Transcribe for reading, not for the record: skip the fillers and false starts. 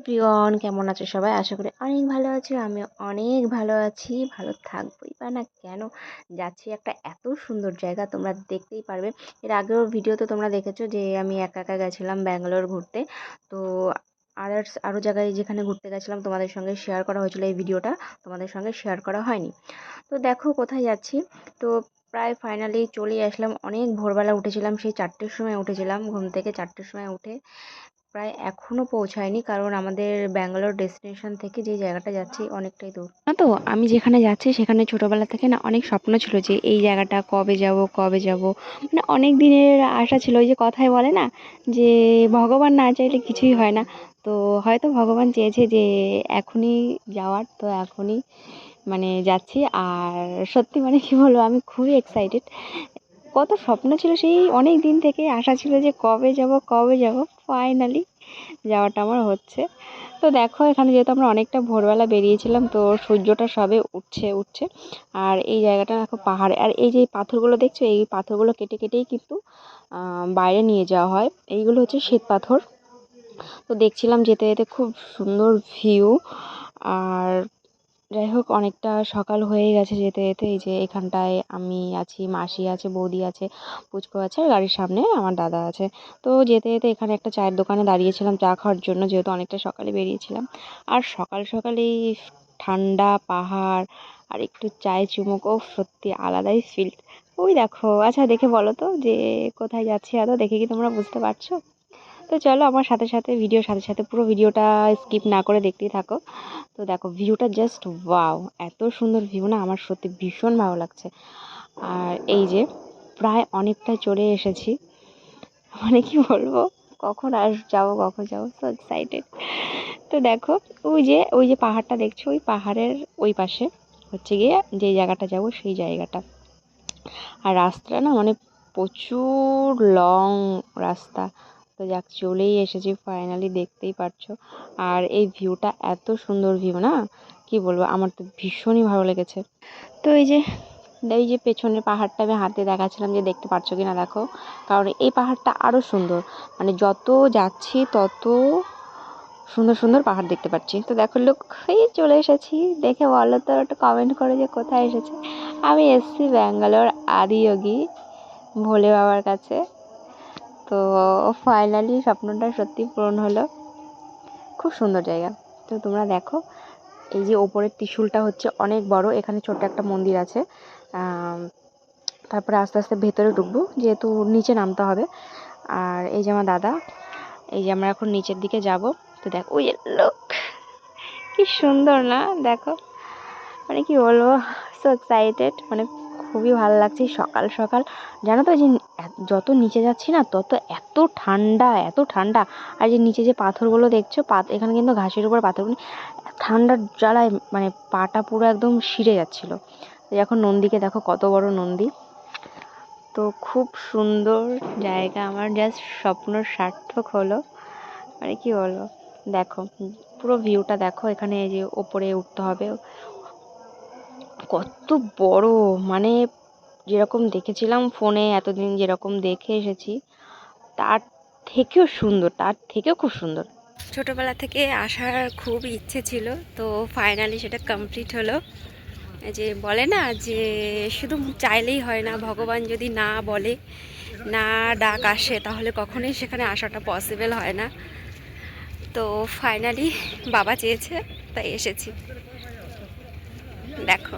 প্রিয়ন কেমন আছো সবাই? আশা করি অনেক ভালো আছো। আমি অনেক ভালো আছি, ভালো থাকবোই বা না কেন। যাচ্ছি একটা এত সুন্দর জায়গা, তোমরা দেখতেই পারবে। এর আগেও ভিডিওতে তোমরা দেখেছো যে আমি একা একা গেছিলাম ব্যাঙ্গালোর ঘুরতে। তো আরও জায়গায় যেখানে ঘুরতে গেছিলাম তোমাদের সঙ্গে শেয়ার করা হয়েছিল, এই ভিডিওটা তোমাদের সঙ্গে শেয়ার করা হয়নি। তো দেখো কোথায় যাচ্ছি। তো প্রায় ফাইনালি চলেই আসলাম। অনেক ভোরবেলা উঠেছিলাম, সেই 4টের সময় উঠেছিলাম ঘুম থেকে। 4টের সময় উঠে প্রায় এখনও পৌঁছায়নি, কারণ আমাদের ব্যাঙ্গালোর ডেস্টিনেশন থেকে যে জায়গাটা যাচ্ছি অনেকটাই দূর। না, তো আমি যেখানে যাচ্ছি সেখানে ছোটোবেলা থেকে না অনেক স্বপ্ন ছিল যে এই জায়গাটা কবে যাব কবে যাব। মানে অনেক দিনের আশা ছিল। ওই যে কথায় বলে না যে ভগবান না চাইলে কিছুই হয় না। তো হয়তো ভগবান চেয়েছে যে এখনই যাওয়ার, তো এখনই মানে যাচ্ছি। আর সত্যি মানে কি বলবো, আমি খুবই এক্সাইটেড। কত স্বপ্ন ছিল, সেই অনেক দিন থেকে আশা ছিল যে কবে যাব কবে যাব। ফাইনালি যাওয়াটা আমার হচ্ছে। তো দেখো এখানে যেহেতু আমরা অনেকটা ভোরবেলা বেরিয়েছিলাম, তো সূর্যটা সবে উঠছে। আর এই জায়গাটা দেখো পাহাড়ে, আর এই যে পাথরগুলো দেখছো, এই পাথরগুলো কেটে কেটেই কিন্তু বাইরে নিয়ে যাওয়া হয়। এইগুলো হচ্ছে শ্বেত পাথর। তো দেখছিলাম যেতে যেতে খুব সুন্দর ভিউ। আর যাই হোক, অনেকটা সকাল হয়ে গেছে যেতে যেতে। এই যে এখানটায় আমি আছি, মাসি আছে, বৌদি আছে, পুচকু আছে, আর গাড়ির সামনে আমার দাদা আছে। তো যেতে যেতে এখানে একটা চায়ের দোকানে দাঁড়িয়েছিলাম চা খাওয়ার জন্য, যেহেতু অনেকটা সকালে বেরিয়েছিলাম। আর সকাল সকালেই ঠান্ডা পাহাড় আর একটু চায়ে চুমুক, ও সত্যি আলাদাই ফিল। ওই দেখো, আচ্ছা দেখে বলো তো যে কোথায় যাচ্ছি, আদৌ দেখে কি তোমরা বুঝতে পারছো? তো চলো আমার সাথে সাথে ভিডিওর সাথে সাথে পুরো ভিডিওটা স্কিপ না করে দেখতেই থাকো। তো দেখো ভিউটা জাস্ট ওয়াও, এত সুন্দর ভিউ না, আমার সত্যি ভীষণ ভালো লাগছে। আর এই যে প্রায় অনেকটাই চলে এসেছি, মানে কি বলবো, কখন যাবো কখন যাবো, সো এক্সাইটেড। তো দেখো ওই যে পাহাড়টা দেখছো, ওই পাহাড়ের ওই পাশে হচ্ছে গিয়ে যে জায়গাটা যাব সেই জায়গাটা। আর রাস্তাটা না মানে প্রচুর লং রাস্তা। তো যাক, চলেই এসেছি ফাইনালি, দেখতেই পারছো। আর এই ভিউটা এত সুন্দর ভিউ না, কি বলবো, আমার তো ভীষণই ভালো লেগেছে। তো এই যে পেছনের পাহাড়টা আমি হাতে দেখাচ্ছিলাম, যে দেখতে পাচ্ছ কিনা দেখো। কারণ এই পাহাড়টা আরও সুন্দর, মানে যত যাচ্ছি তত সুন্দর সুন্দর পাহাড় দেখতে পাচ্ছি। তো দেখো লোক, এই চলে এসেছি। দেখে বলো তো, একটু কমেন্ট করে যে কোথায় এসেছে। আমি এসেছি ব্যাঙ্গালোর আদিয়োগী ভোলে বাবার কাছে। তো ফাইনালি স্বপ্নটা সত্যি পূরণ হলো। খুব সুন্দর জায়গা। তো তোমরা দেখো, এই যে ওপরের ত্রিশূলটা হচ্ছে অনেক বড়। এখানে ছোট্ট একটা মন্দির আছে। তারপরে আস্তে আস্তে ভেতরে ঢুকবো, যেহেতু নিচে নামতে হবে। আর এই যে আমার দাদা, এই যে আমরা এখন নিচের দিকে যাব। তো দেখো ওই লোক, কি সুন্দর না দেখো, মানে কি বলবো, সো এক্সাইটেড, মানে খুবই ভালো লাগছে সকাল সকাল। জানো তো যে যত নিচে যাচ্ছি না তত এত ঠান্ডা এত ঠান্ডা। আর যে নিচে যে পাথরগুলো দেখছো, এখানে কিন্তু ঘাসের উপর পাথরগুলো, ঠান্ডার জ্বালায় মানে পাটা পুরো একদম শিরে যাচ্ছিলো। এখন নন্দীকে দেখো, কত বড় নন্দী। তো খুব সুন্দর জায়গা, আমার জাস্ট স্বপ্ন সার্থক হলো, মানে কি বলবো। দেখো পুরো ভিউটা দেখো, এখানে এই যে ওপরে উঠতে হবে, কত বড়, মানে যেরকম দেখেছিলাম ফোনে এতদিন, যেরকম দেখে এসেছি তার থেকেও সুন্দর, তার থেকেও খুব সুন্দর। ছোটবেলা থেকে আসার খুব ইচ্ছে ছিল, তো ফাইনালি সেটা কমপ্লিট হলো। যে বলে না যে শুধু চাইলেই হয় না, ভগবান যদি না বলে, না ডাক আসে, তাহলে কখনোই সেখানে আসাটা পসিবল হয় না। তো ফাইনালি বাবা চেয়েছে, তাই এসেছি। দেখো